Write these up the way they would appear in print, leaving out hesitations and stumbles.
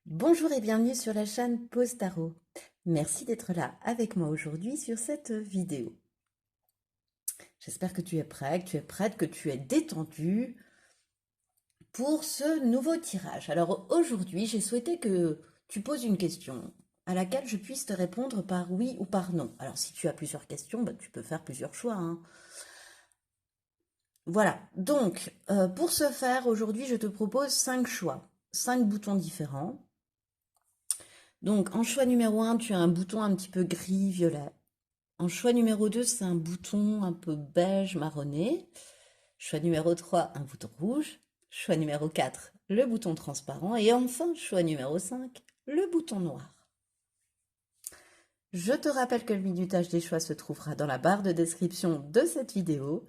Bonjour et bienvenue sur la chaîne Pause Tarot. Merci d'être là avec moi aujourd'hui sur cette vidéo. J'espère que tu es prêt, que tu es prête, que tu es détendu pour ce nouveau tirage. Alors aujourd'hui, j'ai souhaité que tu poses une question à laquelle je puisse te répondre par oui ou par non. Alors si tu as plusieurs questions, tu peux faire plusieurs choix, hein. Voilà, donc pour ce faire, aujourd'hui, je te propose 5 choix, 5 boutons différents. Donc, en choix numéro un, tu as un bouton un petit peu gris-violet. En choix numéro 2, c'est un bouton un peu beige marronné. Choix numéro 3, un bouton rouge. Choix numéro 4, le bouton transparent. Et enfin, choix numéro 5, le bouton noir. Je te rappelle que le minutage des choix se trouvera dans la barre de description de cette vidéo.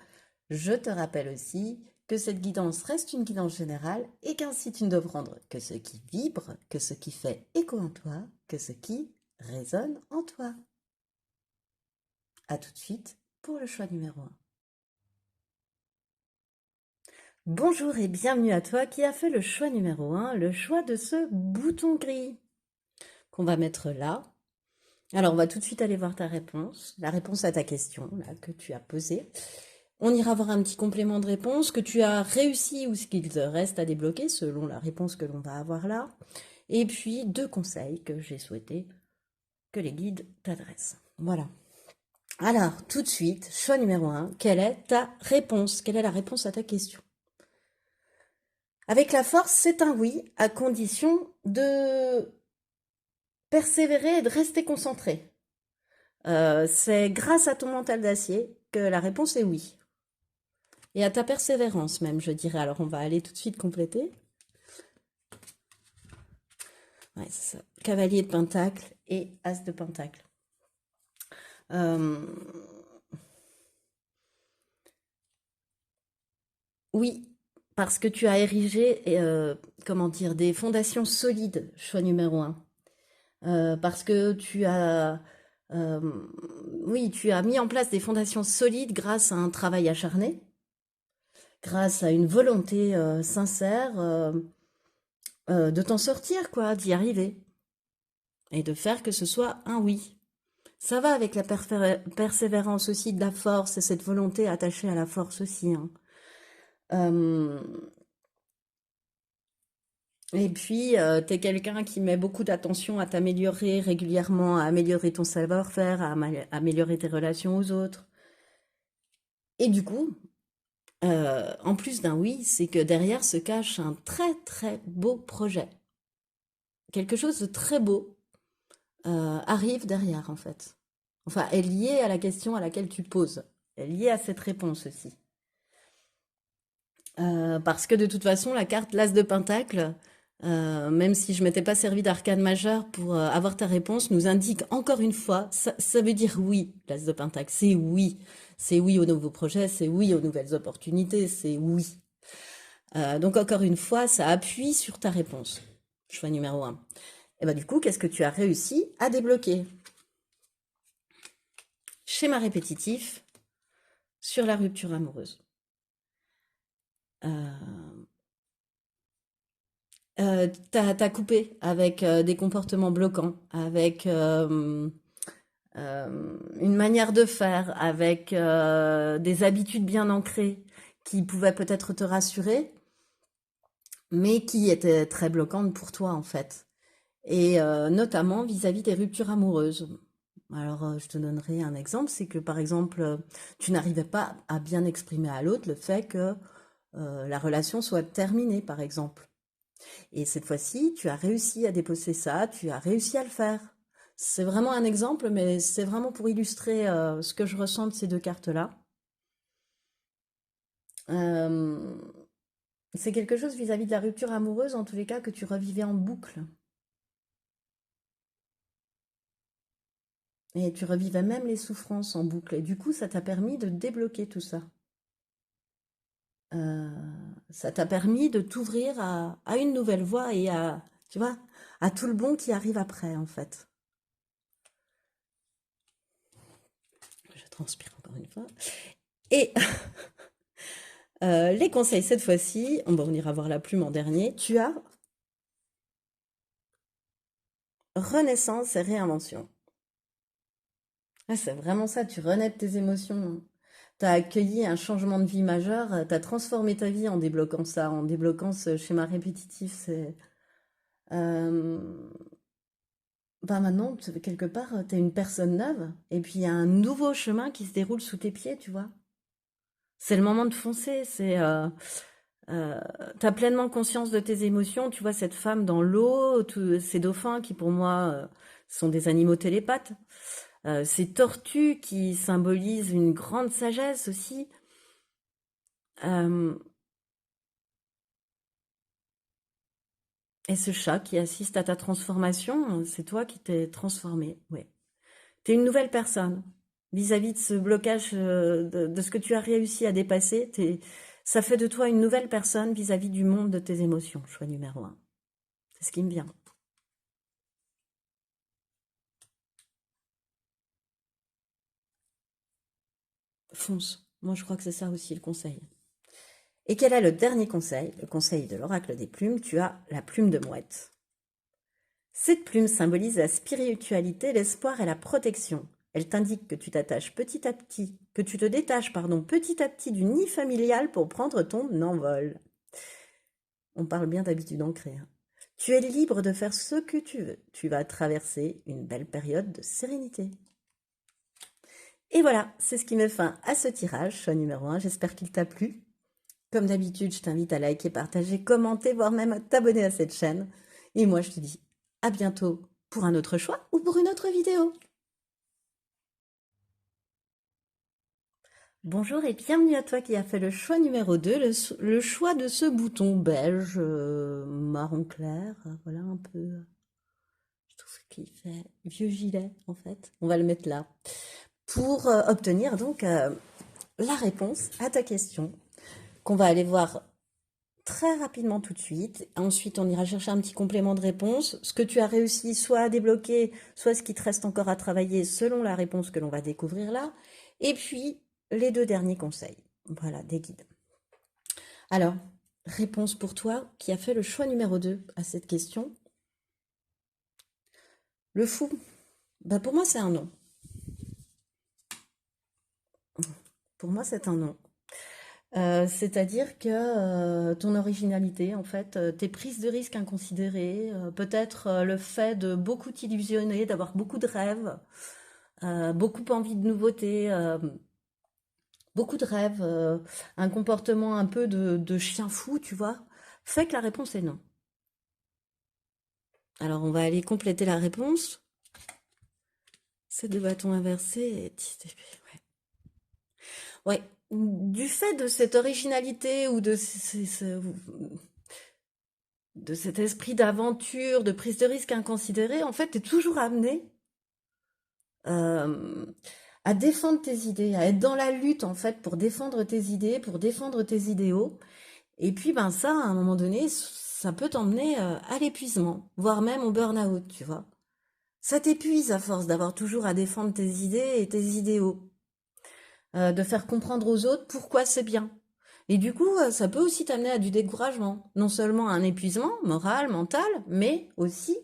Je te rappelle aussi que cette guidance reste une guidance générale et qu'ainsi tu ne dois prendre que ce qui vibre, que ce qui fait écho en toi, que ce qui résonne en toi. A tout de suite pour le choix numéro 1. Bonjour et bienvenue à toi qui a fait le choix numéro 1, le choix de ce bouton gris qu'on va mettre là. Alors on va tout de suite aller voir ta réponse, la réponse à ta question là, que tu as posée. On ira voir un petit complément de réponse que tu as réussi ou ce qu'il te reste à débloquer selon la réponse que l'on va avoir là. Et puis 2 conseils que j'ai souhaité que les guides t'adressent. Voilà. Alors tout de suite, choix numéro 1, quelle est ta réponse? Quelle est la réponse à ta question? Avec la force, c'est un oui, à condition de persévérer et de rester concentré. C'est grâce à ton mental d'acier que la réponse est oui. Et à ta persévérance même, je dirais. Alors, on va aller tout de suite compléter. Ouais, c'est ça. Cavalier de Pentacle et As de Pentacle. Oui, parce que tu as érigé, comment dire, des fondations solides, choix numéro 1. Parce que euh, oui, tu as mis en place des fondations solides grâce à un travail acharné, grâce à une volonté sincère de t'en sortir, quoi, d'y arriver et de faire que ce soit un oui. Ça va avec la persévérance aussi, de la force et cette volonté attachée à la force aussi, hein. Euh, Et puis, tu es quelqu'un qui met beaucoup d'attention à t'améliorer régulièrement, à améliorer ton savoir-faire, à améliorer tes relations aux autres. Et du coup, en plus d'un oui, c'est que derrière se cache un très très beau projet. Quelque chose de très beau arrive derrière en fait. Enfin, est lié à la question à laquelle tu poses. Est lié à cette réponse aussi. Parce que de toute façon, la carte l'As de Pentacle, même si je m'étais pas servi d'arcane majeur pour avoir ta réponse, nous indique encore une fois, ça veut dire oui, l'As de Pentacle, c'est oui. C'est oui aux nouveaux projets, c'est oui aux nouvelles opportunités, c'est oui. Donc encore une fois, ça appuie sur ta réponse. Choix numéro 1. Et bah du coup, qu'est-ce que tu as réussi à débloquer? Schéma répétitif sur la rupture amoureuse. Euh, t'as coupé avec des comportements bloquants, avec une manière de faire, avec des habitudes bien ancrées qui pouvaient peut-être te rassurer, mais qui étaient très bloquantes pour toi en fait. Et notamment vis-à-vis des ruptures amoureuses. Alors, je te donnerai un exemple, c'est que par exemple, tu n'arrivais pas à bien exprimer à l'autre le fait que la relation soit terminée, par exemple. Et cette fois-ci, tu as réussi à déposer ça, tu as réussi à le faire. C'est vraiment un exemple, mais c'est vraiment pour illustrer ce que je ressens de ces 2 cartes-là. Euh, c'est quelque chose vis-à-vis de la rupture amoureuse, en tous les cas, que tu revivais en boucle. Et tu revivais même les souffrances en boucle. Et du coup, ça t'a permis de débloquer tout ça. Euh, ça t'a permis de t'ouvrir à une nouvelle voie et à, tu vois, à tout le bon qui arrive après, en fait. Je transpire encore une fois. Et les conseils cette fois-ci, on ira voir la plume en dernier. Tu as renaissance et réinvention. Ah, c'est vraiment ça, tu renais de tes émotions. Tu as accueilli un changement de vie majeur, tu as transformé ta vie en débloquant ça, en débloquant ce schéma répétitif. Euh, maintenant, quelque part, tu es une personne neuve, et puis il y a un nouveau chemin qui se déroule sous tes pieds, tu vois. C'est le moment de foncer, euh, t'as pleinement conscience de tes émotions, tu vois, cette femme dans l'eau, ces dauphins qui pour moi sont des animaux télépathes, ces tortues qui symbolisent une grande sagesse aussi. Euh, et ce chat qui assiste à ta transformation, c'est toi qui t'es transformé. Ouais. T'es une nouvelle personne vis-à-vis de ce blocage de ce que tu as réussi à dépasser. Ça fait de toi une nouvelle personne vis-à-vis du monde de tes émotions. Choix numéro un. C'est ce qui me vient. Fonce. Moi, je crois que c'est ça aussi le conseil. Et quel est le dernier conseil? Le conseil de l'oracle des plumes. Tu as la plume de mouette. Cette plume symbolise la spiritualité, l'espoir et la protection. Elle t'indique que tu t'attaches petit à petit, que tu te détaches, pardon, petit à petit du nid familial pour prendre ton envol. On parle bien d'habitude ancrée, hein. Tu es libre de faire ce que tu veux. Tu vas traverser une belle période de sérénité. Et voilà, c'est ce qui met fin à ce tirage, choix numéro un. J'espère qu'il t'a plu. Comme d'habitude, je t'invite à liker, partager, commenter, voire même à t'abonner à cette chaîne. Et moi, je te dis à bientôt pour un autre choix ou pour une autre vidéo. Bonjour et bienvenue à toi qui as fait le choix numéro 2, le choix de ce bouton beige, marron clair, voilà un peu, je trouve qu'il fait vieux gilet en fait. On va le mettre là pour obtenir donc la réponse à ta question qu'on va aller voir très rapidement tout de suite. Ensuite, on ira chercher un petit complément de réponse. Ce que tu as réussi soit à débloquer, soit ce qui te reste encore à travailler selon la réponse que l'on va découvrir là. Et puis, les deux derniers conseils. Voilà, des guides. Alors, réponse pour toi qui a fait le choix numéro 2 à cette question. Le fou, bah pour moi c'est un non. Pour moi c'est un non. C'est-à-dire que ton originalité, en fait, tes prises de risques inconsidérées, peut-être le fait de beaucoup t'illusionner, d'avoir beaucoup de rêves, beaucoup envie de nouveautés, beaucoup de rêves, un comportement un peu de chien fou, tu vois, fait que la réponse est non. Alors on va aller compléter la réponse. C'est deux bâtons inversés et 10 d'épée, ouais. Ouais, du fait de cette originalité ou de cet esprit d'aventure, de prise de risque inconsidéré, en fait, tu es toujours amené euh, à défendre tes idées, à être dans la lutte, en fait, pour défendre tes idées, pour défendre tes idéaux. Et puis, ben ça, à un moment donné, ça peut t'emmener à l'épuisement, voire même au burn-out, tu vois. Ça t'épuise à force d'avoir toujours à défendre tes idées et tes idéaux, de faire comprendre aux autres pourquoi c'est bien. Et du coup, ça peut aussi t'amener à du découragement, non seulement à un épuisement moral, mental, mais aussi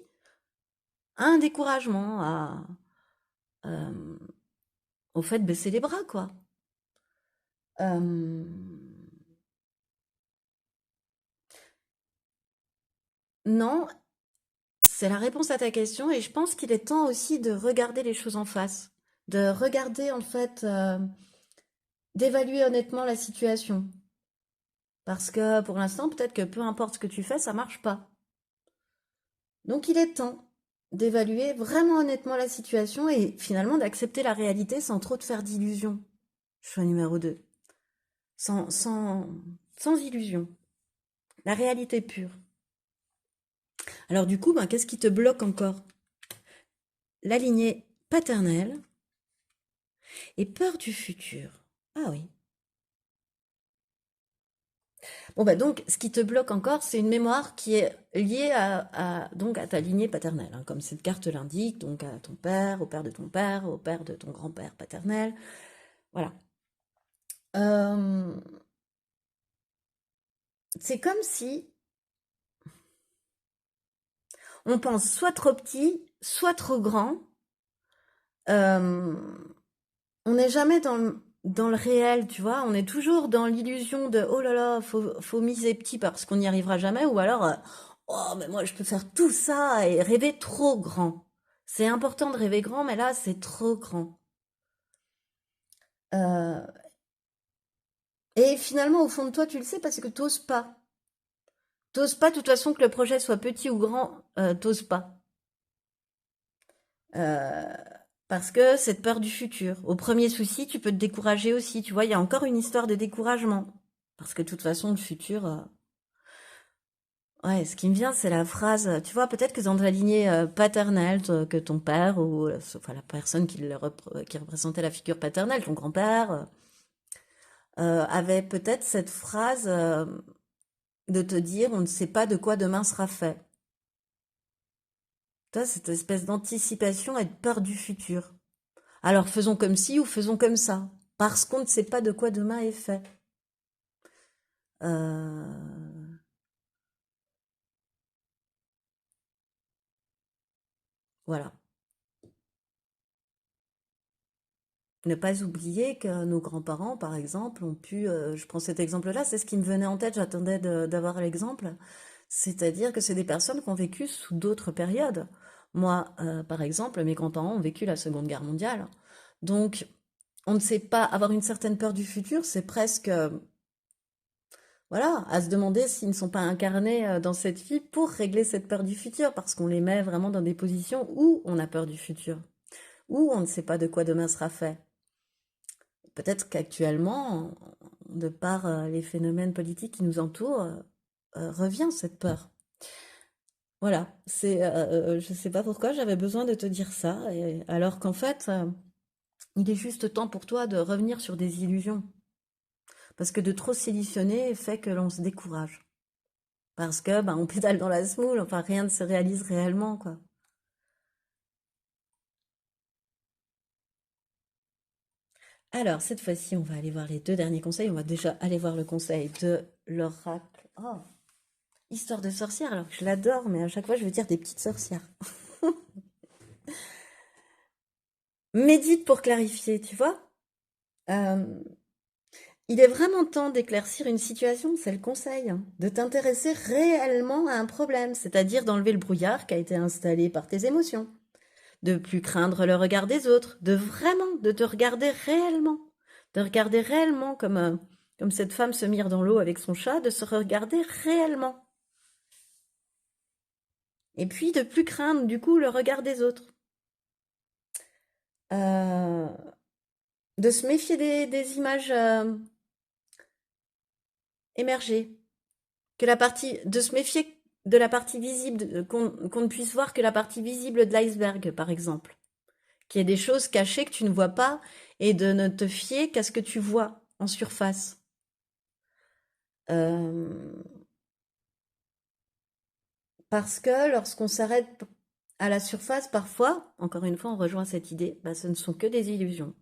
à un découragement, euh, au fait de baisser les bras, quoi. Euh, non, c'est la réponse à ta question et je pense qu'il est temps aussi de regarder les choses en face, de regarder en fait, d'évaluer honnêtement la situation. Parce que pour l'instant, peut-être que peu importe ce que tu fais, ça marche pas. Donc il est temps d'évaluer vraiment honnêtement la situation et finalement d'accepter la réalité sans trop te faire d'illusions. Choix numéro 2. Sans, sans, sans illusion. La réalité pure. Alors du coup, ben, qu'est-ce qui te bloque encore? La lignée paternelle et peur du futur. Ah oui. Bon bah donc, ce qui te bloque encore, c'est une mémoire qui est liée donc à ta lignée paternelle, hein, comme cette carte l'indique, donc à ton père, au père de ton père, au père de ton grand-père paternel. Voilà. Euh, c'est comme si, On pense soit trop petit, soit trop grand. Euh, on n'est jamais dans le réel, tu vois. On est toujours dans l'illusion de oh là là, faut miser petit parce qu'on n'y arrivera jamais. Ou alors, oh, mais moi je peux faire tout ça et rêver trop grand. C'est important de rêver grand, mais là c'est trop grand. Euh, et finalement, au fond de toi, tu le sais parce que t'oses pas. T'oses pas, de toute façon, que le projet soit petit ou grand, t'oses pas. Euh, Parce que cette peur du futur. Au premier souci, tu peux te décourager aussi. Tu vois, il y a encore une histoire de découragement. Parce que de toute façon, le futur. Ouais, ce qui me vient, c'est la phrase. Tu vois, peut-être que dans la lignée paternelle, que ton père ou enfin la personne qui représentait la figure paternelle, ton grand-père, avait peut-être cette phrase de te dire, on ne sait pas de quoi demain sera fait. Toi, cette espèce d'anticipation et de peur du futur. Alors faisons comme ci ou faisons comme ça, parce qu'on ne sait pas de quoi demain est fait. Euh, voilà. Ne pas oublier que nos grands-parents, par exemple, ont pu, je prends cet exemple-là, c'est ce qui me venait en tête, j'attendais d'avoir l'exemple, c'est-à-dire que c'est des personnes qui ont vécu sous d'autres périodes. Moi, par exemple, mes grands-parents ont vécu la Seconde Guerre mondiale. Donc, on ne sait pas, avoir une certaine peur du futur, c'est presque, voilà, à se demander s'ils ne sont pas incarnés dans cette vie pour régler cette peur du futur, parce qu'on les met vraiment dans des positions où on a peur du futur, où on ne sait pas de quoi demain sera fait. Peut-être qu'actuellement, de par les phénomènes politiques qui nous entourent, revient cette peur. Voilà, je sais pas pourquoi j'avais besoin de te dire ça, alors qu'en fait, il est juste temps pour toi de revenir sur des illusions, parce que de trop s'illusionner fait que l'on se décourage. Parce que ben, on pédale dans la semoule, enfin rien ne se réalise réellement, quoi. Alors, cette fois-ci, on va aller voir les deux derniers conseils. On va déjà aller voir le conseil de l'oracle. Oh, histoire de sorcière, alors que je l'adore, mais à chaque fois, je veux dire des petites sorcières. Médite pour clarifier, tu vois. Euh, il est vraiment temps d'éclaircir une situation, c'est le conseil, hein, de t'intéresser réellement à un problème, c'est-à-dire d'enlever le brouillard qui a été installé par tes émotions, de plus craindre le regard des autres, de te regarder réellement, de regarder réellement comme cette femme se mire dans l'eau avec son chat, de se regarder réellement. Et puis de plus craindre du coup le regard des autres. Euh, de se méfier des images émergées. De se méfier de la partie visible, qu'on ne puisse voir que la partie visible de l'iceberg, par exemple. Qu'il y ait des choses cachées que tu ne vois pas et de ne te fier qu'à ce que tu vois en surface. Euh, Parce que lorsqu'on s'arrête à la surface, parfois, encore une fois, on rejoint cette idée, bah, ce ne sont que des illusions.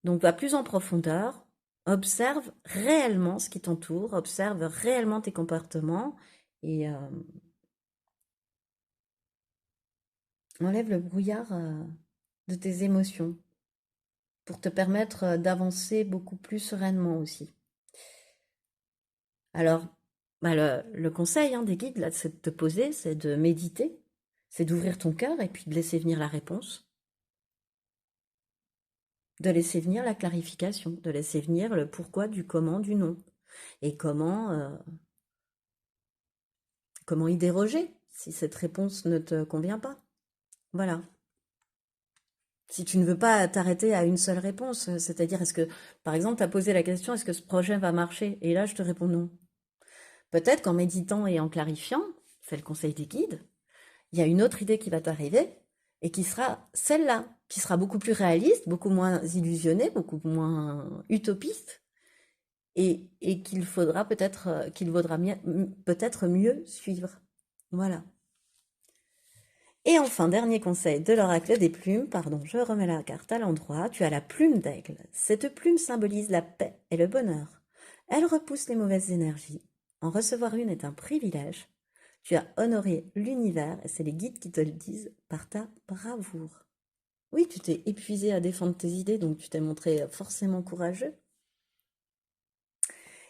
Donc va plus en profondeur, observe réellement ce qui t'entoure, observe réellement tes comportements et enlève le brouillard de tes émotions pour te permettre d'avancer beaucoup plus sereinement aussi. Alors, bah, le conseil hein, des guides, là, c'est de te poser, c'est de méditer, c'est d'ouvrir ton cœur et puis de laisser venir la réponse, de laisser venir la clarification, de laisser venir le pourquoi du comment du non et comment y déroger si cette réponse ne te convient pas. Voilà. Si tu ne veux pas t'arrêter à une seule réponse, c'est-à-dire est-ce que, par exemple, tu as posé la question, est-ce que ce projet va marcher? Et là, je te réponds non. Peut-être qu'en méditant et en clarifiant, c'est le conseil des guides, il y a une autre idée qui va t'arriver et qui sera celle-là, qui sera beaucoup plus réaliste, beaucoup moins illusionnée, beaucoup moins utopiste et qu'il vaudra peut-être mieux suivre. Voilà. Et enfin, dernier conseil de l'oracle des plumes, pardon, je remets la carte à l'endroit, tu as la plume d'aigle. Cette plume symbolise la paix et le bonheur. Elle repousse les mauvaises énergies. En recevoir une est un privilège. Tu as honoré l'univers et c'est les guides qui te le disent par ta bravoure. Oui, tu t'es épuisé à défendre tes idées, donc tu t'es montré forcément courageux.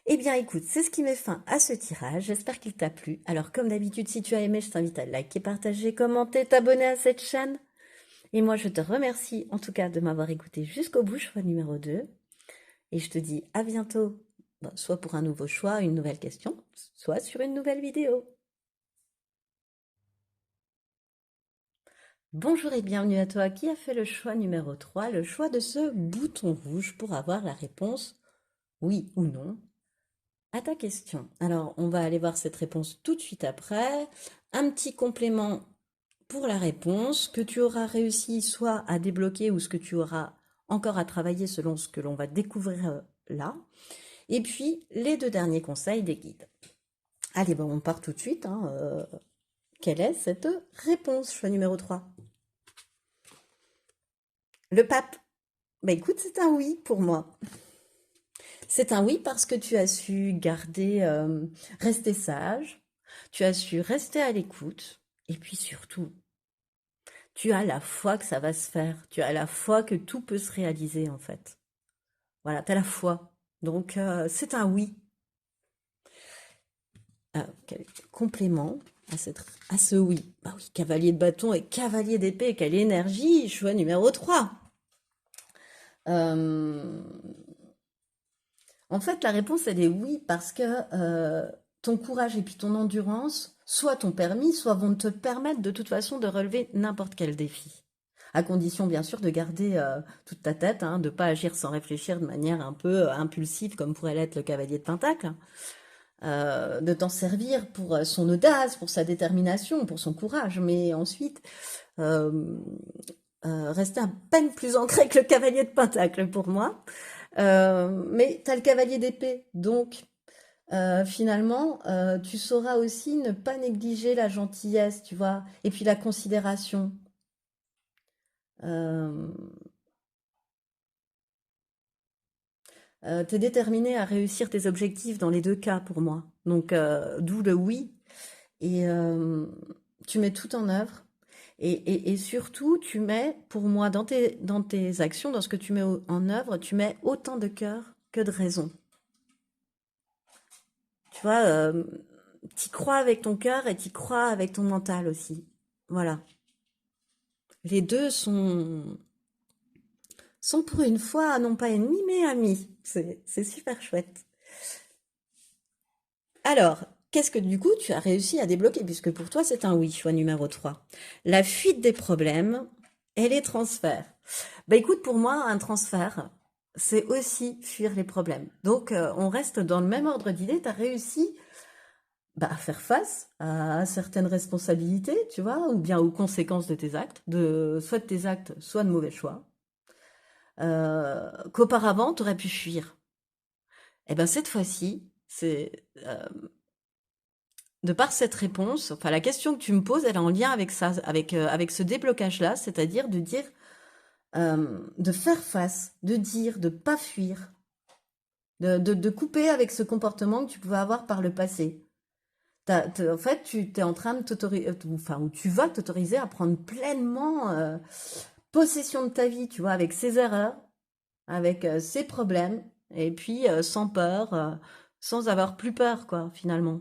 Eh bien, écoute, c'est ce qui met fin à ce tirage. J'espère qu'il t'a plu. Alors, comme d'habitude, si tu as aimé, je t'invite à liker, partager, commenter, t'abonner à cette chaîne. Et moi, je te remercie en tout cas de m'avoir écouté jusqu'au bout, choix numéro 2. Et je te dis à bientôt, soit pour un nouveau choix, une nouvelle question, soit sur une nouvelle vidéo. Bonjour et bienvenue à toi qui a fait le choix numéro 3, le choix de ce bouton rouge pour avoir la réponse oui ou non à ta question. Alors, on va aller voir cette réponse tout de suite après. Un petit complément pour la réponse que tu auras réussi soit à débloquer ou ce que tu auras encore à travailler selon ce que l'on va découvrir là. Et puis, les 2 derniers conseils des guides. Allez, bon, on part tout de suite. Quelle est cette réponse, choix numéro 3? Le pape. Bah écoute, c'est un oui pour moi. C'est un oui parce que tu as su garder, rester sage, tu as su rester à l'écoute, et puis surtout, tu as la foi que ça va se faire, tu as la foi que tout peut se réaliser en fait. Voilà, tu as la foi. Donc c'est un oui. Quel complément à ce oui. Bah oui, cavalier de bâton et cavalier d'épée, quelle énergie, choix numéro 3. Euh, En fait, la réponse, elle est oui, parce que ton courage et puis ton endurance, soit t'ont permis, soit vont te permettre de toute façon de relever n'importe quel défi. À condition, bien sûr, de garder toute ta tête, hein, de pas agir sans réfléchir de manière un peu impulsive, comme pourrait l'être le cavalier de Pentacle, de t'en servir pour son audace, pour sa détermination, pour son courage, mais ensuite, euh, rester à peine plus ancré que le cavalier de Pentacle pour moi. Mais tu as le cavalier d'épée, donc finalement, tu sauras aussi ne pas négliger la gentillesse, tu vois, et puis la considération. Euh, tu es déterminé à réussir tes objectifs dans les 2 cas pour moi. Donc, d'où le oui. Et tu mets tout en œuvre. Et surtout, tu mets, pour moi, dans tes actions, dans ce que tu mets en œuvre, tu mets autant de cœur que de raison. Tu vois, t'y crois avec ton cœur et t'y crois avec ton mental aussi. Voilà. Les deux sont pour une fois non pas ennemis mais amis. C'est super chouette. Alors, qu'est-ce que du coup tu as réussi à débloquer puisque pour toi c'est un oui, choix numéro 3. La fuite des problèmes et les transferts. Bah écoute, pour moi, un transfert, c'est aussi fuir les problèmes. Donc, on reste dans le même ordre d'idée. Tu as réussi à faire face à certaines responsabilités, tu vois, ou bien aux conséquences de tes actes, soit de tes actes, soit de mauvais choix, qu'auparavant, tu aurais pu fuir. Et ben cette fois-ci, c'est de par cette réponse, enfin la question que tu me poses, elle est en lien avec ça, avec ce déblocage-là, c'est-à-dire de dire, de faire face, de dire, de pas fuir, de couper avec ce comportement que tu pouvais avoir par le passé. En fait, tu es en train de t'autoriser, enfin, ou tu vas t'autoriser à prendre pleinement possession de ta vie, tu vois, avec ses erreurs, avec ses problèmes, et puis sans peur, sans avoir plus peur, quoi, finalement.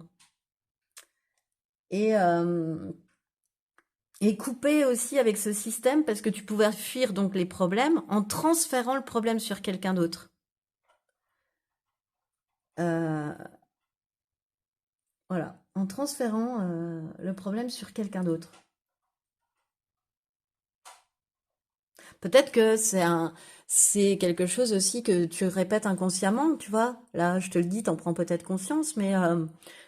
Et, euh, et couper aussi avec ce système, parce que tu pouvais fuir donc les problèmes en transférant le problème sur quelqu'un d'autre. Euh, voilà, en transférant le problème sur quelqu'un d'autre. Peut-être que c'est quelque chose aussi que tu répètes inconsciemment, tu vois. Là, je te le dis, t'en prends peut-être conscience, mais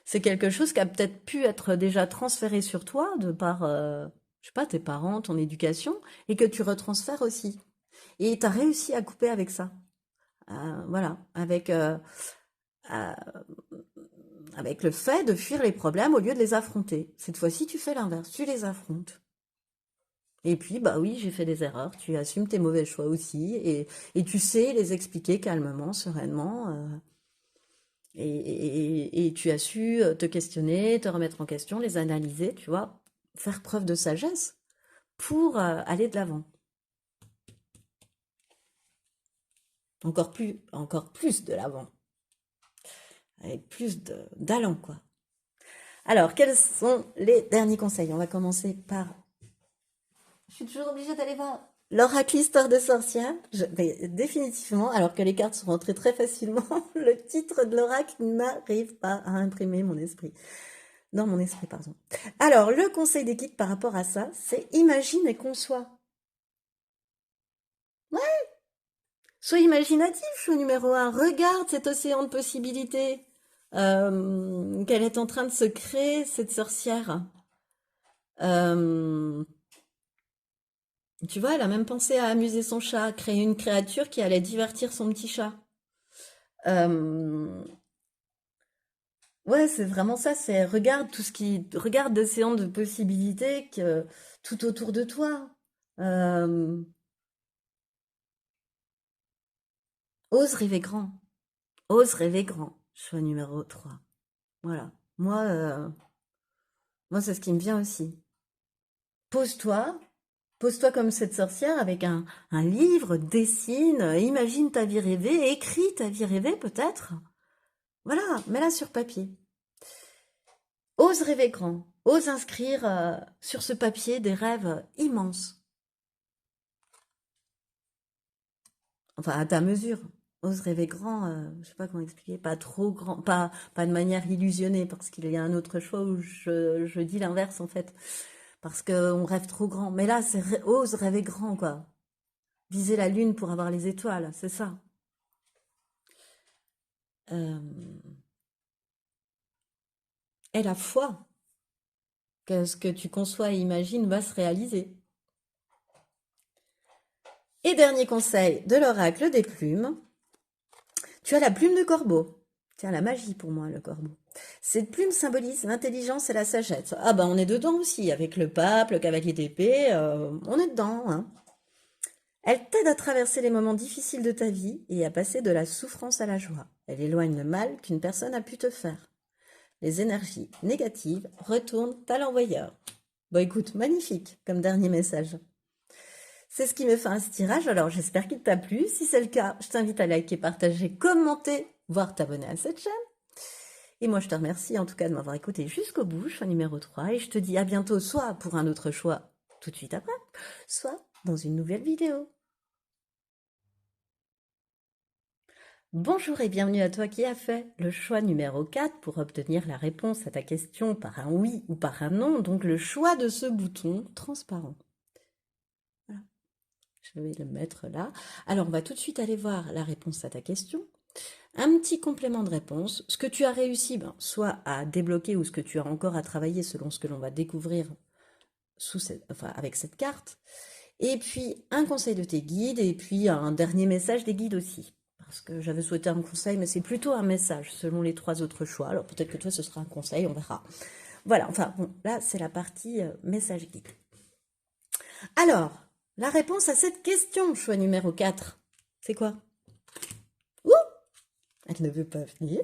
c'est quelque chose qui a peut-être pu être déjà transféré sur toi de par, je sais pas, tes parents, ton éducation, et que tu retransfères aussi. Et tu as réussi à couper avec ça. Voilà, euh, avec le fait de fuir les problèmes au lieu de les affronter. Cette fois-ci, tu fais l'inverse, tu les affrontes. Et puis, bah oui, j'ai fait des erreurs. Tu assumes tes mauvais choix aussi. Et tu sais les expliquer calmement, sereinement. Et tu as su te questionner, te remettre en question, les analyser, tu vois, faire preuve de sagesse pour aller de l'avant. Encore plus de l'avant, avec plus d'allant, quoi. Alors, quels sont les derniers conseils? On va commencer par... Je suis toujours obligée d'aller voir l'oracle Histoire de sorcière. Mais définitivement, alors que les cartes sont rentrées très facilement, le titre de l'oracle n'arrive pas à imprimer mon esprit. Dans mon esprit, pardon. Alors, le conseil des guides par rapport à ça, c'est imagine et conçois. Ouais, sois imaginatif, choix numéro un. Regarde cet océan de possibilités qu'elle est en train de se créer, cette sorcière. Euh, Tu vois, elle a même pensé à amuser son chat, à créer une créature qui allait divertir son petit chat. Euh, ouais, c'est vraiment ça, c'est regarde l'océan de possibilités tout autour de toi. Euh, ose rêver grand. Ose rêver grand. Choix numéro 3. Voilà. Moi, moi, c'est ce qui me vient aussi. Pose-toi, pose-toi comme cette sorcière avec un livre, dessine, imagine ta vie rêvée, écris ta vie rêvée peut-être. Voilà, mets-la sur papier. Ose rêver grand. Ose inscrire sur ce papier des rêves immenses. Enfin, à ta mesure. Ose rêver grand, je sais pas comment expliquer, pas trop grand, pas de manière illusionnée, parce qu'il y a un autre choix où je dis l'inverse en fait. Parce qu'on rêve trop grand. Mais là, c'est ose rêver grand, quoi. Viser la lune pour avoir les étoiles, c'est ça. Euh, et la foi que ce que tu conçois et imagines va se réaliser. Et dernier conseil de l'oracle des plumes, tu as la plume de corbeau. Tiens, la magie pour moi, le corbeau. Cette plume symbolise l'intelligence et la sagesse. Ah ben on est dedans aussi, avec le pape, le cavalier d'épée, on est dedans. Hein. Elle t'aide à traverser les moments difficiles de ta vie et à passer de la souffrance à la joie. Elle éloigne le mal qu'une personne a pu te faire. Les énergies négatives retournent à l'envoyeur. Bon écoute, magnifique comme dernier message. C'est ce qui me fait un tirage, alors j'espère qu'il t'a plu. Si c'est le cas, je t'invite à liker, partager, commenter, voire t'abonner à cette chaîne. Et moi je te remercie en tout cas de m'avoir écouté jusqu'au bout, choix numéro 3, et je te dis à bientôt soit pour un autre choix tout de suite après, soit dans une nouvelle vidéo. Bonjour et bienvenue à toi qui as fait le choix numéro 4 pour obtenir la réponse à ta question par un oui ou par un non, donc le choix de ce bouton transparent. Voilà. Je vais le mettre là. Alors on va tout de suite aller voir la réponse à ta question. Un petit complément de réponse, ce que tu as réussi, soit à débloquer ou ce que tu as encore à travailler selon ce que l'on va découvrir avec cette carte. Et puis un conseil de tes guides et puis un dernier message des guides aussi. Parce que j'avais souhaité un conseil, mais c'est plutôt un message selon les 3 autres choix. Alors peut-être que toi ce sera un conseil, on verra. Voilà, enfin bon, là c'est la partie message guide. Alors, la réponse à cette question, choix numéro 4, c'est quoi? Ouh, elle ne veut pas venir.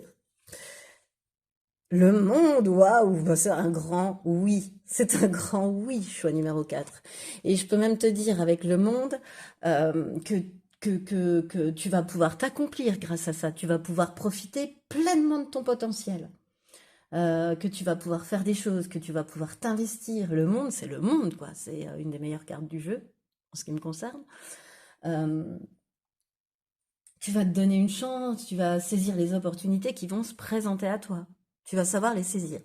Le monde, waouh, c'est un grand oui. C'est un grand oui, choix numéro 4. Et je peux même te dire avec le monde que tu vas pouvoir t'accomplir grâce à ça. Tu vas pouvoir profiter pleinement de ton potentiel. Que tu vas pouvoir faire des choses, que tu vas pouvoir t'investir. Le monde, c'est le monde, quoi. C'est une des meilleures cartes du jeu, en ce qui me concerne. Euh, Tu vas te donner une chance, tu vas saisir les opportunités qui vont se présenter à toi. Tu vas savoir les saisir.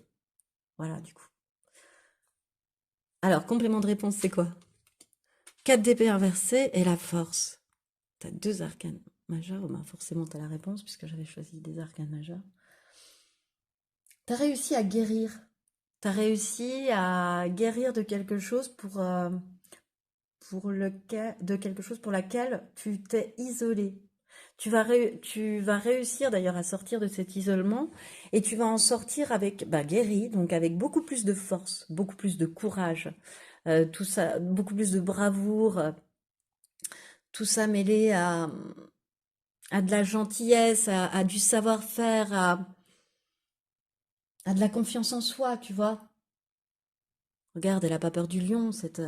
Voilà, du coup. Alors, complément de réponse, c'est quoi? 4 d'épée inversée et la force. T'as 2 arcanes majeurs, forcément t'as la réponse puisque j'avais choisi des arcanes majeurs. T'as réussi à guérir. T'as réussi à guérir de quelque chose de quelque chose pour laquelle tu t'es isolé. Tu vas réussir d'ailleurs à sortir de cet isolement et tu vas en sortir avec guéri, donc avec beaucoup plus de force, beaucoup plus de courage, tout ça, beaucoup plus de bravoure, tout ça mêlé à de la gentillesse, à du savoir-faire, a de la confiance en soi, tu vois. Regarde, elle a pas peur du lion, cette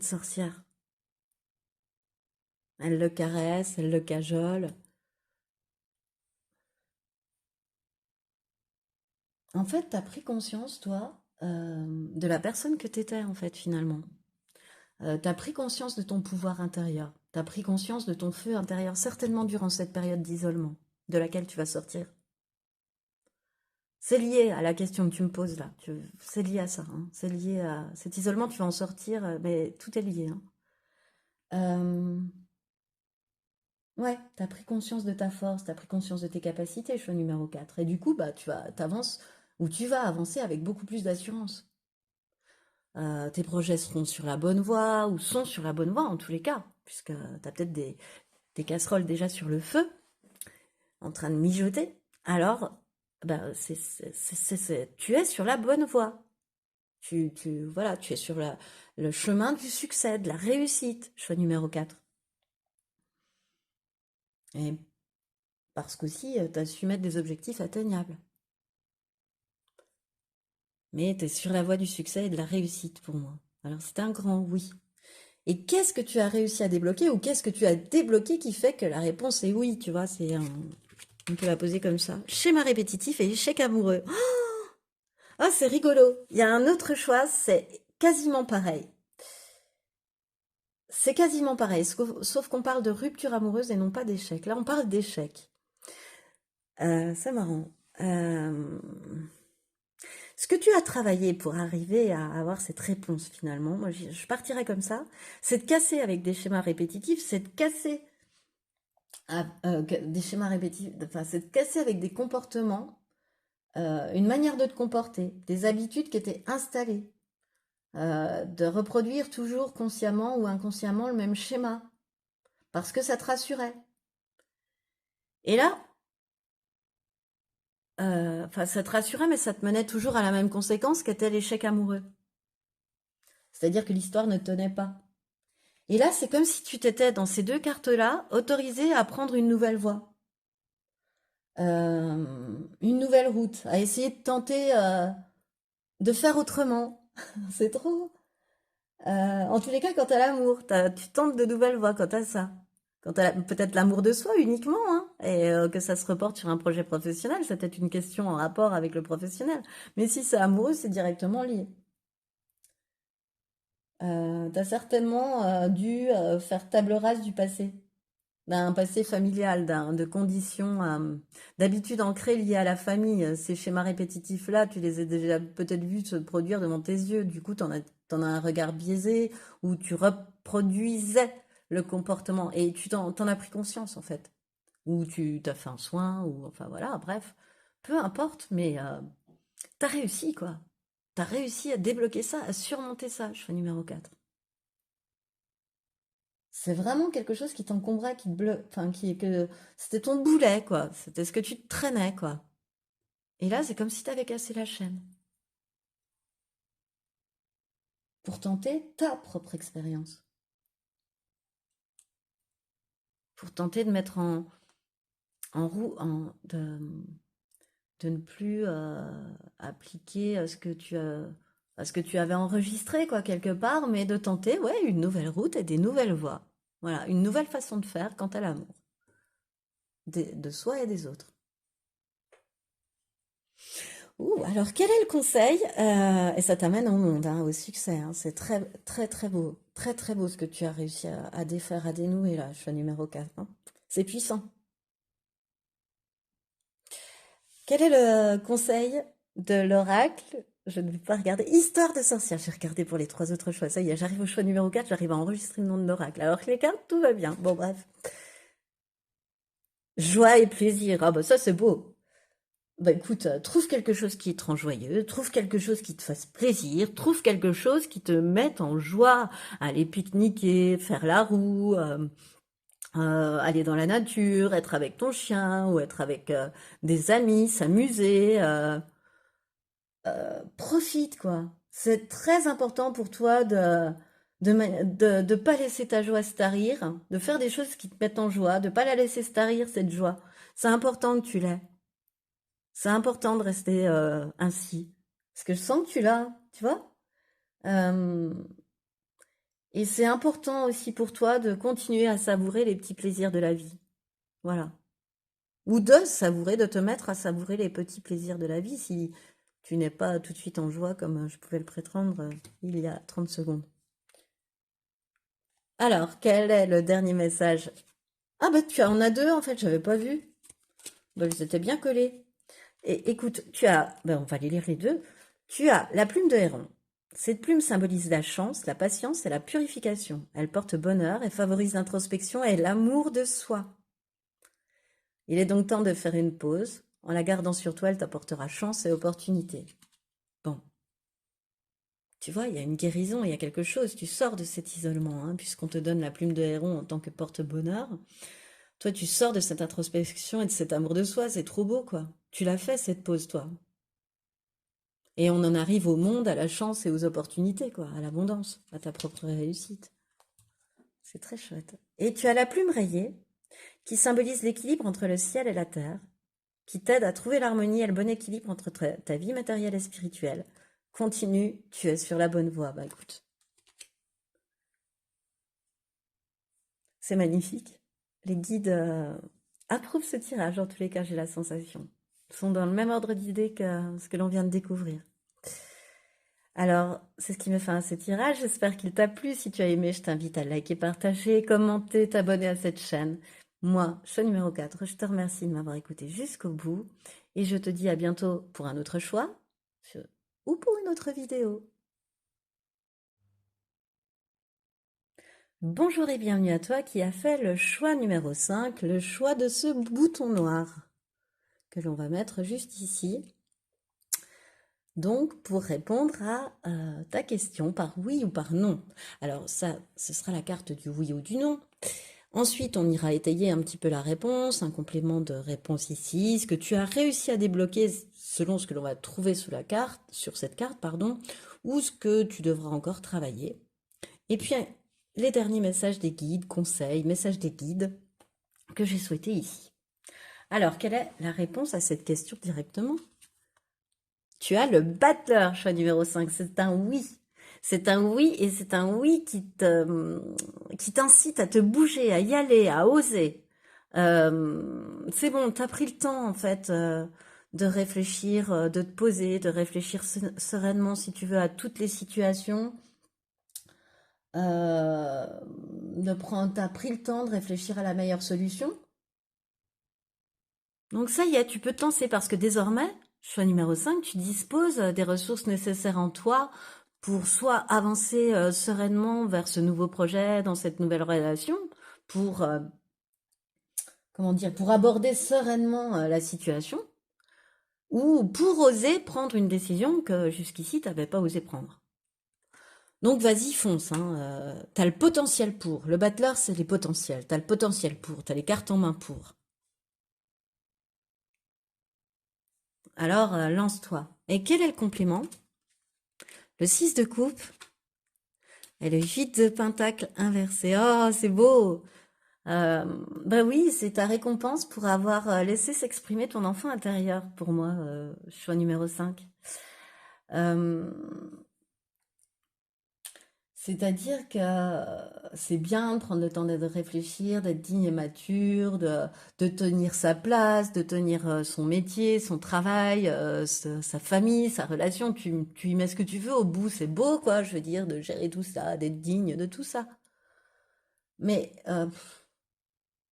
sorcière. Elle le caresse, elle le cajole. En fait, t'as pris conscience, toi, de la personne que t'étais, en fait, finalement. T'as pris conscience de ton pouvoir intérieur. T'as pris conscience de ton feu intérieur, certainement durant cette période d'isolement, de laquelle tu vas sortir. C'est lié à la question que tu me poses là. C'est lié à ça, hein. C'est lié à cet isolement, tu vas en sortir, mais tout est lié, hein. Euh, ouais, t'as pris conscience de ta force, t'as pris conscience de tes capacités, choix numéro 4. Et du coup, bah, t'avances, ou tu vas avancer avec beaucoup plus d'assurance. Tes projets seront sur la bonne voie, ou sont sur la bonne voie en tous les cas, puisque t'as peut-être des casseroles déjà sur le feu, en train de mijoter. Alors, bah, tu es sur la bonne voie. Voilà, tu es sur le chemin du succès, de la réussite, choix numéro 4. Et parce qu'aussi, tu as su mettre des objectifs atteignables. Mais tu es sur la voie du succès et de la réussite pour moi. Alors c'est un grand oui. Et qu'est-ce que tu as réussi à débloquer ou qu'est-ce que tu as débloqué qui fait que la réponse est oui, tu vois, on peut la poser comme ça. Schéma répétitif et échec amoureux. Ah, c'est rigolo. Il y a un autre choix, c'est quasiment pareil. C'est quasiment pareil, sauf qu'on parle de rupture amoureuse et non pas d'échec. Là, on parle d'échec. C'est marrant. Euh, Ce que tu as travaillé pour arriver à avoir cette réponse finalement, moi je partirais comme ça, c'est de casser avec des schémas répétitifs, c'est de casser des schémas répétitifs, enfin c'est de casser avec des comportements, une manière de te comporter, des habitudes qui étaient installées, de reproduire toujours consciemment ou inconsciemment le même schéma, parce que ça te rassurait. Et là, enfin ça te rassurait, mais ça te menait toujours à la même conséquence qu'était l'échec amoureux. C'est-à-dire que l'histoire ne tenait pas. Et là, c'est comme si tu t'étais dans ces deux cartes-là, autorisé à prendre une nouvelle voie, une nouvelle route, à essayer de tenter de faire autrement. C'est trop. En tous les cas, quand t'as l'amour, tu tentes de nouvelles voies quand t'as ça. Quand t'as peut-être l'amour de soi uniquement, hein, et que ça se reporte sur un projet professionnel, c'est peut-être une question en rapport avec le professionnel. Mais si c'est amoureux, c'est directement lié. T'as certainement dû faire table rase du passé. D'un passé familial, de conditions, d'habitudes ancrées liées à la famille. Ces schémas répétitifs-là, tu les as déjà peut-être vus se produire devant tes yeux. Du coup, t'en as un regard biaisé où tu reproduisais le comportement et t'en as pris conscience en fait. Ou tu t'as fait un soin, ou enfin voilà, bref. Peu importe, mais t'as réussi quoi. T'as réussi à débloquer ça, à surmonter ça, choix numéro 4. C'est vraiment quelque chose qui t'encombrait, qui te enfin, que c'était ton boulet, quoi. C'était ce que tu te traînais, quoi. Et là, c'est comme si t'avais cassé la chaîne pour tenter ta propre expérience, pour tenter de mettre en roue, de ne plus appliquer ce que tu avais enregistré, quoi, quelque part, mais de tenter, ouais, une nouvelle route et des nouvelles voies. Voilà, une nouvelle façon de faire quant à l'amour, de soi et des autres. Ouh, alors quel est le conseil? Et ça t'amène au monde, hein, au succès, hein. C'est très, très, très beau ce que tu as réussi à défaire, à dénouer là, choix numéro 4, hein. C'est puissant. Quel est le conseil de l'oracle? Je ne vais pas regarder. Histoire de sorcière. J'ai regardé pour les trois autres choix. Ça y est, j'arrive au choix numéro 4, j'arrive à enregistrer le nom de l'oracle. Alors que les cartes, tout va bien. Bon, bref. Joie et plaisir. Ah bah ça c'est beau. Bah écoute, trouve quelque chose qui te rend joyeux, trouve quelque chose qui te fasse plaisir, trouve quelque chose qui te mette en joie. Aller pique-niquer, faire la roue, aller dans la nature, être avec ton chien ou être avec des amis, s'amuser. Profite quoi. C'est très important pour toi de pas laisser ta joie se tarir, de faire des choses qui te mettent en joie, de pas la laisser se tarir cette joie. C'est important que tu l'aies. C'est important de rester ainsi. Parce que je sens que tu l'as, tu vois? Euh, et c'est important aussi pour toi de continuer à savourer les petits plaisirs de la vie. Voilà. Ou de savourer, de te mettre à savourer les petits plaisirs de la vie si tu n'es pas tout de suite en joie comme je pouvais le prétendre il y a 30 secondes. Alors, quel est le dernier message? Ah bah tu en as deux en fait, j'avais pas vu. Bah, ils étaient bien collés. Et écoute, tu as, ben on va les lire les deux. Tu as la plume de héron. Cette plume symbolise la chance, la patience et la purification. Elle porte bonheur et favorise l'introspection et l'amour de soi. Il est donc temps de faire une pause. En la gardant sur toi, elle t'apportera chance et opportunité. Bon, tu vois, il y a une guérison, il y a quelque chose. Tu sors de cet isolement, hein, puisqu'on te donne la plume de héron en tant que porte-bonheur. Toi, tu sors de cette introspection et de cet amour de soi. C'est trop beau, quoi. Tu l'as fait, cette pause, toi. Et on en arrive au monde, à la chance et aux opportunités, quoi, à l'abondance, à ta propre réussite. C'est très chouette. Et tu as la plume rayée, qui symbolise l'équilibre entre le ciel et la terre, qui t'aide à trouver l'harmonie et le bon équilibre entre ta vie matérielle et spirituelle. Continue, tu es sur la bonne voie. Bah écoute, c'est magnifique. Les guides approuvent ce tirage, en tous les cas, j'ai la sensation. Ils sont dans le même ordre d'idées que ce que l'on vient de découvrir. Alors, c'est ce qui me fait un ce tirage. J'espère qu'il t'a plu. Si tu as aimé, je t'invite à liker, partager, commenter, t'abonner à cette chaîne. Moi, choix numéro 4, je te remercie de m'avoir écouté jusqu'au bout. Et je te dis à bientôt pour un autre choix ou pour une autre vidéo. Bonjour et bienvenue à toi qui a fait le choix numéro 5, le choix de ce bouton noir que l'on va mettre juste ici. Donc, pour répondre à ta question par oui ou par non. Alors ça, ce sera la carte du oui ou du non. Ensuite, on ira étayer un petit peu la réponse, un complément de réponse ici, ce que tu as réussi à débloquer selon ce que l'on va trouver sous la carte, sur cette carte, pardon, ou ce que tu devras encore travailler. Et puis, les derniers messages des guides, conseils, messages des guides que j'ai souhaités ici. Alors, quelle est la réponse à cette question directement? Tu as le batteur, choix numéro 5. C'est un oui. C'est un oui et c'est un oui qui t'incite à te bouger, à y aller, à oser. C'est bon, t'as pris le temps en fait de réfléchir, de te poser, de réfléchir sereinement si tu veux à toutes les situations. Euh, t'as pris le temps de réfléchir à la meilleure solution. Donc ça y est, tu peux te lancer parce que désormais, choix numéro 5, tu disposes des ressources nécessaires en toi pour soit avancer sereinement vers ce nouveau projet, dans cette nouvelle relation, pour, comment dire, pour aborder sereinement la situation, ou pour oser prendre une décision que jusqu'ici, tu n'avais pas osé prendre. Donc vas-y, fonce, hein, t'as le potentiel pour. Le battleur, c'est les potentiels. T'as le potentiel pour, t'as les cartes en main pour. Alors, lance-toi. Et quel est le complément? Le 6 de coupe et le 8 de pentacle inversé. Oh, c'est beau! Bah oui, c'est ta récompense pour avoir laissé s'exprimer ton enfant intérieur, pour moi, choix numéro 5. Euh, C'est-à-dire que c'est bien de prendre le temps de réfléchir, d'être digne et mature, de tenir sa place, de tenir son métier, son travail, sa famille, sa relation. Tu y mets ce que tu veux au bout, c'est beau, quoi, je veux dire, de gérer tout ça, d'être digne de tout ça. Mais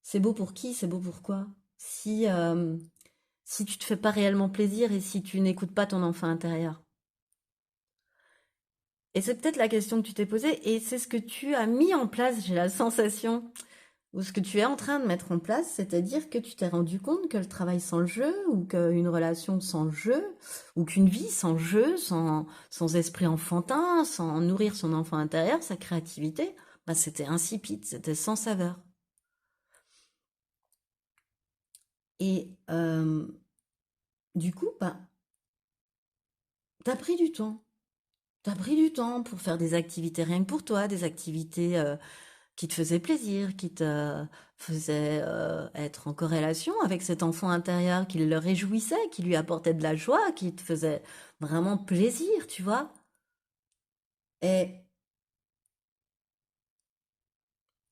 c'est beau pour qui? C'est beau pour quoi? Si tu te fais pas réellement plaisir et si tu n'écoutes pas ton enfant intérieur. Et c'est peut-être la question que tu t'es posée et c'est ce que tu as mis en place, j'ai la sensation, ou ce que tu es en train de mettre en place, c'est-à-dire que tu t'es rendu compte que le travail sans jeu, ou qu'une relation sans jeu, ou qu'une vie sans jeu, sans esprit enfantin, sans nourrir son enfant intérieur, sa créativité, bah c'était insipide, c'était sans saveur. Et du coup, bah, t'as pris du temps. T'as pris du temps pour faire des activités rien que pour toi, des activités qui te faisait plaisir, qui te faisait être en corrélation avec cet enfant intérieur qui le réjouissait, qui lui apportait de la joie, qui te faisait vraiment plaisir, tu vois. Et,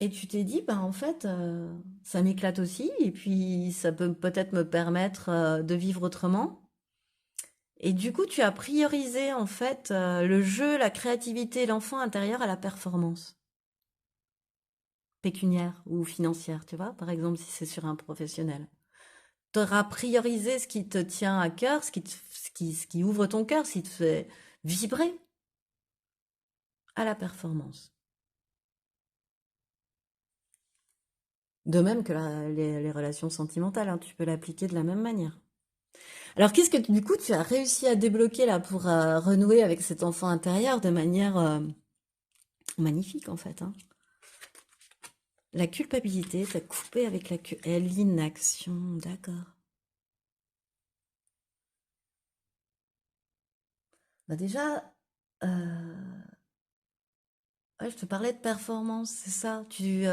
et tu t'es dit, bah en fait, ça m'éclate aussi, et puis ça peut peut-être me permettre de vivre autrement. Et du coup, tu as priorisé en fait le jeu, la créativité, l'enfant intérieur à la performance pécuniaire ou financière, tu vois, par exemple si c'est sur un professionnel. Tu auras priorisé ce qui te tient à cœur, ce qui ouvre ton cœur, ce qui te fait vibrer à la performance. De même que les relations sentimentales, hein, tu peux l'appliquer de la même manière. Alors qu'est-ce que du coup tu as réussi à débloquer là pour renouer avec cet enfant intérieur de manière magnifique en fait, hein. La culpabilité, t'as coupé avec et l'inaction, d'accord. Bah déjà, ouais, je te parlais de performance, c'est ça. Tu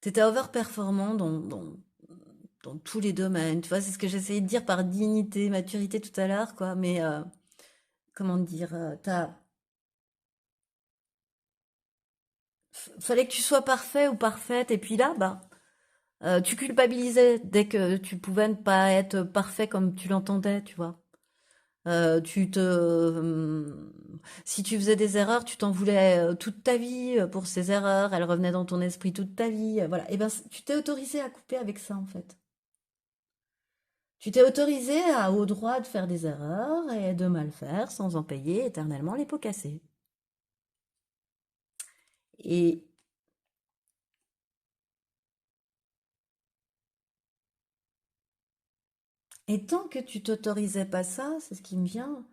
étais overperformant dans tous les domaines. Tu vois, c'est ce que j'essayais de dire par dignité, maturité tout à l'heure, quoi. Mais comment dire, fallait que tu sois parfait ou parfaite. Et puis là, bah, tu culpabilisais dès que tu pouvais ne pas être parfait comme tu l'entendais, tu vois. Si tu faisais des erreurs, tu t'en voulais toute ta vie pour ces erreurs. Elles revenaient dans ton esprit toute ta vie. Voilà. Et ben, tu t'es autorisé à couper avec ça, en fait. Tu t'es autorisé au droit de faire des erreurs et de mal faire sans en payer éternellement les pots cassés. Et, et tant que tu t'autorisais pas ça, c'est ce qui me vient,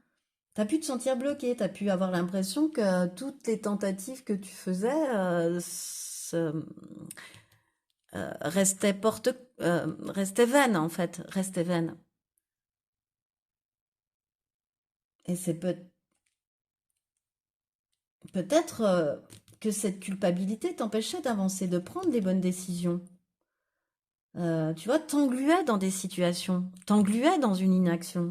t'as pu te sentir bloqué, t'as pu avoir l'impression que toutes les tentatives que tu faisais restaient vaines en fait, restaient vaines. Et c'est peut-être que cette culpabilité t'empêchait d'avancer, de prendre les bonnes décisions. Tu vois, t'engluais dans des situations, t'engluais dans une inaction.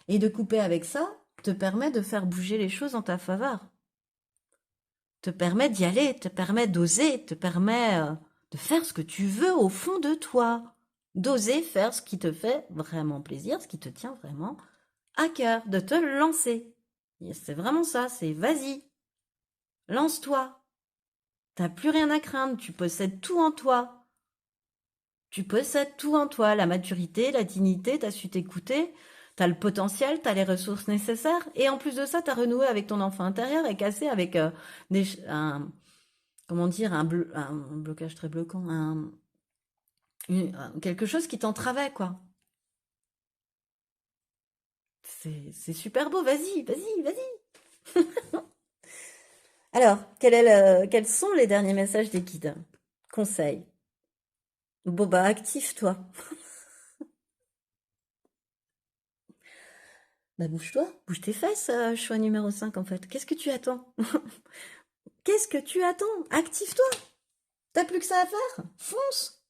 Et de couper avec ça te permet de faire bouger les choses en ta faveur. Te permet d'y aller, te permet d'oser, te permet de faire ce que tu veux au fond de toi. D'oser faire ce qui te fait vraiment plaisir, ce qui te tient vraiment à cœur, de te lancer. Et c'est vraiment ça, c'est vas-y, lance-toi. T'as plus rien à craindre, tu possèdes tout en toi. Tu possèdes tout en toi, la maturité, la dignité, t'as su t'écouter, t'as le potentiel, t'as les ressources nécessaires, et en plus de ça, t'as renoué avec ton enfant intérieur et cassé avec comment dire, un blocage très bloquant, quelque chose qui t'entravait, quoi. C'est super beau, vas-y, vas-y, vas-y. Alors, quels sont les derniers messages des guides? Conseils. Bon bah, active-toi. Bah, bouge-toi, bouge tes fesses, choix numéro 5 en fait. Qu'est-ce que tu attends? Qu'est-ce que tu attends? Active-toi. T'as plus que ça à faire? Fonce.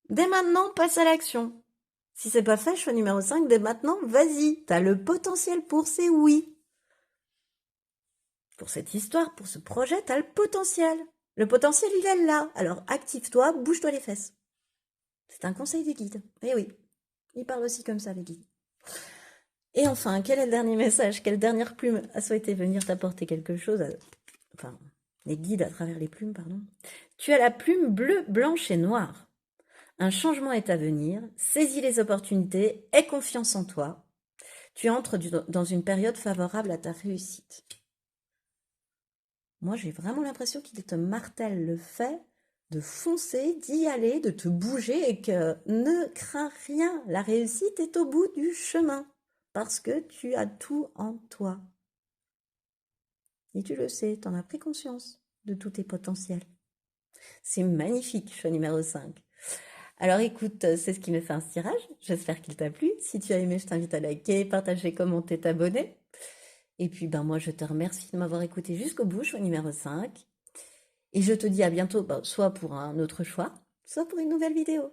Dès maintenant, passe à l'action. Si c'est pas fait, choix numéro 5, dès maintenant, vas-y. T'as le potentiel pour, c'est oui. Pour cette histoire, pour ce projet, t'as le potentiel. Le potentiel, il est là. Alors active-toi, bouge-toi les fesses. C'est un conseil des guides. Eh oui, ils parlent aussi comme ça, les guides. Et enfin, quel est le dernier message? Quelle dernière plume a souhaité venir t'apporter quelque chose enfin, les guides à travers les plumes, pardon. Tu as la plume bleue, blanche et noire. Un changement est à venir. Saisis les opportunités. Aie confiance en toi. Tu entres dans une période favorable à ta réussite. Moi, j'ai vraiment l'impression qu'il te martèle le fait de foncer, d'y aller, de te bouger et que ne crains rien. La réussite est au bout du chemin parce que tu as tout en toi. Et tu le sais, tu en as pris conscience de tous tes potentiels. C'est magnifique, choix numéro 5. Alors écoute, c'est ce qui me fait un tirage. J'espère qu'il t'a plu. Si tu as aimé, je t'invite à liker, partager, commenter, t'abonner. Et puis ben moi, je te remercie de m'avoir écouté jusqu'au bout, choix numéro 5. Et je te dis à bientôt, bah, soit pour un autre choix, soit pour une nouvelle vidéo.